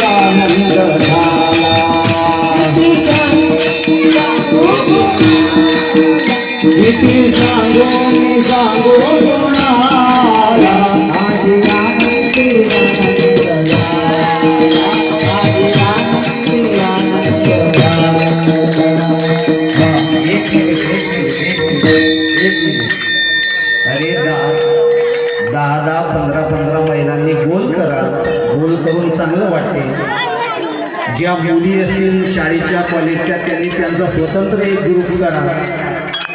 आनंद झाला किती सांगू मी सांगू कोणाला आजी आनंदी आनंद अरे 10-15 महिलांनी गोल करा. गोल करून चांगलं वाटेल. ज्या मुली असतील शाळेच्या कॉलेजच्या त्यांनी त्यांचा स्वतंत्र एक ग्रुप करा.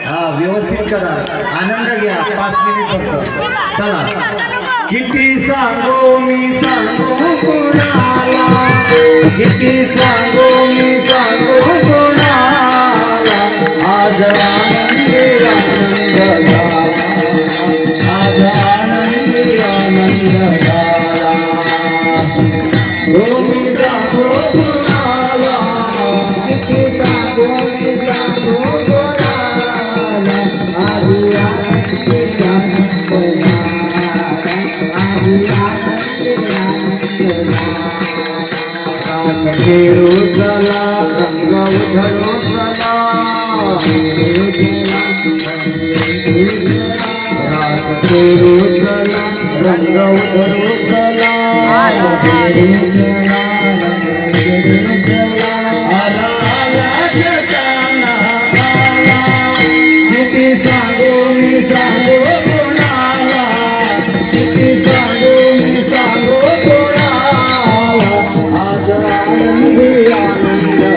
हा व्यवस्थित करा. आनंद घ्या. 5 मिनिट फक्त. चला. किती सांगू मी सांगू कोणाला किती सांगू मी सांगू कोणाला आज आनंदी आनंद झाला आज आनंदी आनंद झाला मी सांगू कोणाला किती सांगू मी सांगू कोणाला आज आनंदी आनंद खेळू चला रंग उधळू चला खेळू चला रंग उधळू चला किती सांगू मी सांगू कोणाला किती सांगू मी सांगू कोणाला आज आनंदी आनंद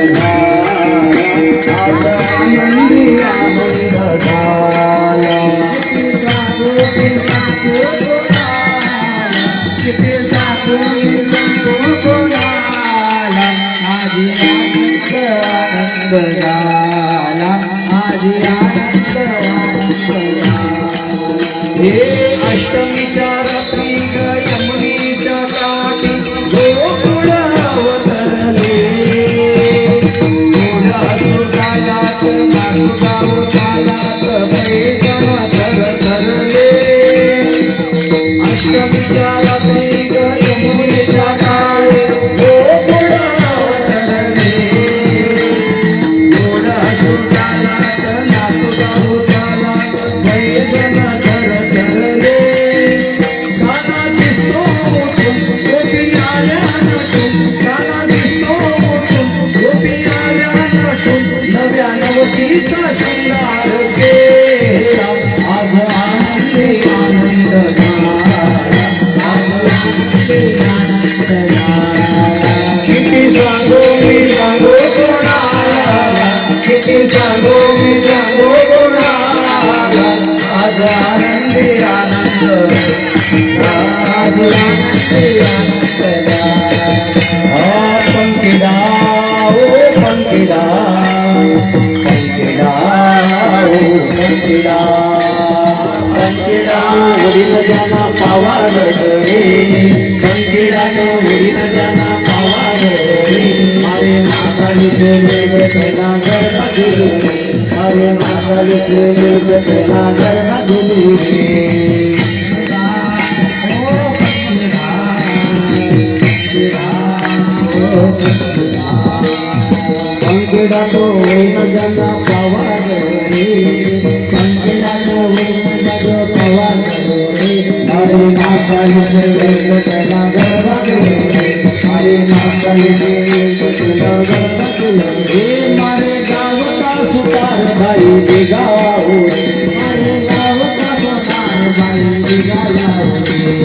आज आनंदी आनंद झाला किती सांगू मी सांगू कोणाला आज आनंद आनंद झाला आज आनंद हे अष्टमीच्या रात्री यमुनीच्या काठी गोकुळ अवतरले गोडात नाचगाव पैजण थरथरले अष्टमीच्या रात्री यमुनीच्या काठी गोकुळ अवतरले गोडात नाचगाव पैजण थरथरले नव्यानवतीचा शृंगार केला आज आनंदी आनंद झाला आज आनंदी आनंद झाला किती सांगू मी सांगू कोणाला किती सांगू मी सांगू कोणाला आज आनंदी आनंद आज आनंदी आनंद झाला पंखीडा ओ पंखीडा पंखीडा ओ पंखीडा पंखीडा उडीन जाना पावार रे पंखीडा उडीन जाना पावार रे मारे मातालीचे वेग तेना गरबा दिली मारे मातालीचे वेग तेना गरबा दिली पंखीडा तो वेग जाना पावार रे पंखीडा तो वेग जाना पावार रे मारे मातालीचे वेग तेना गरबा दिली मारे मातालीचे वेग तेना गरबा दिली मारे गाव का सुतार भाई बिगाओ मारे गाव का सुतार भाई बिगाओ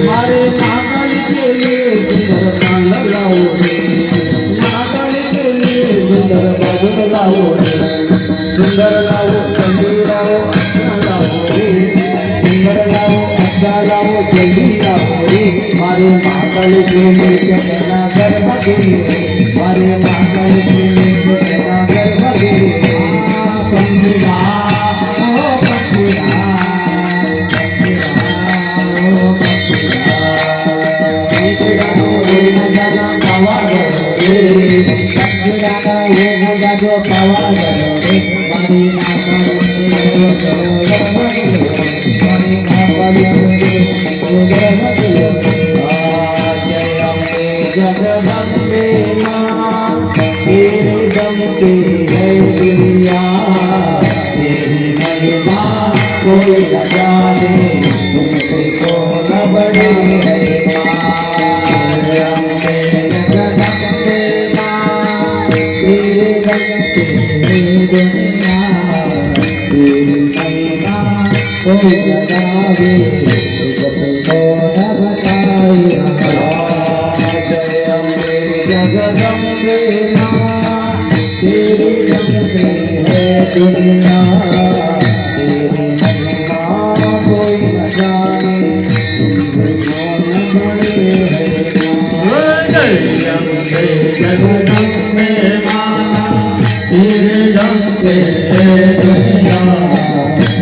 मारे माताली के लिए सुंदर कांड लाओ माताली के लिए सुंदर बाजू लाओ सुंदर लाओ चंदी लाओ अच्छा लाओ सुंदर लाओ अच्छा लाओ चंदी लाओ मारे माताली के लिए कहना गरबा दिली मारे माताली के लिए कहना गरबा दिली पंखीडा ओ पंखीडा पंखीडा ओ पंखीडा पंखीडा तो वेग जाना पावार रे पंखीडा का वेग जाना पावार रे मारी माताली के लिए गरबा दिली मारी माताली के लिए गरबा दिली जय अम्बे कोई न जाने तुमसे कौन बड़े है अम्बे जगदम्बे माँ तेरे दम तेरे दुनिया तेरी महिमा कोई न गावे तुझसे कौन बताए जय अम्बे जगदम्बे माँ तेरे दम पे है दुनिया तेरी महिमा कोई न जाने तुझसे कौन बड़े है जय अम्बे जगदम्बे माँ तेरे दम पे है दुनिया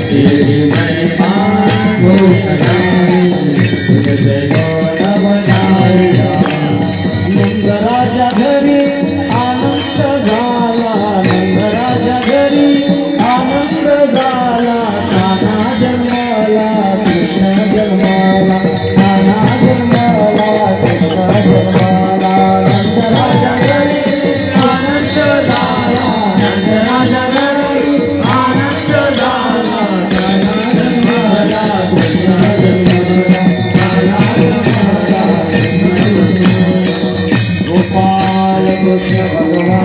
तेरी महिमा कोई न जाने तुझसे कौन बताएगा नंदराजा घरी आनंद झाला नंदराजा घरी आनंद झाला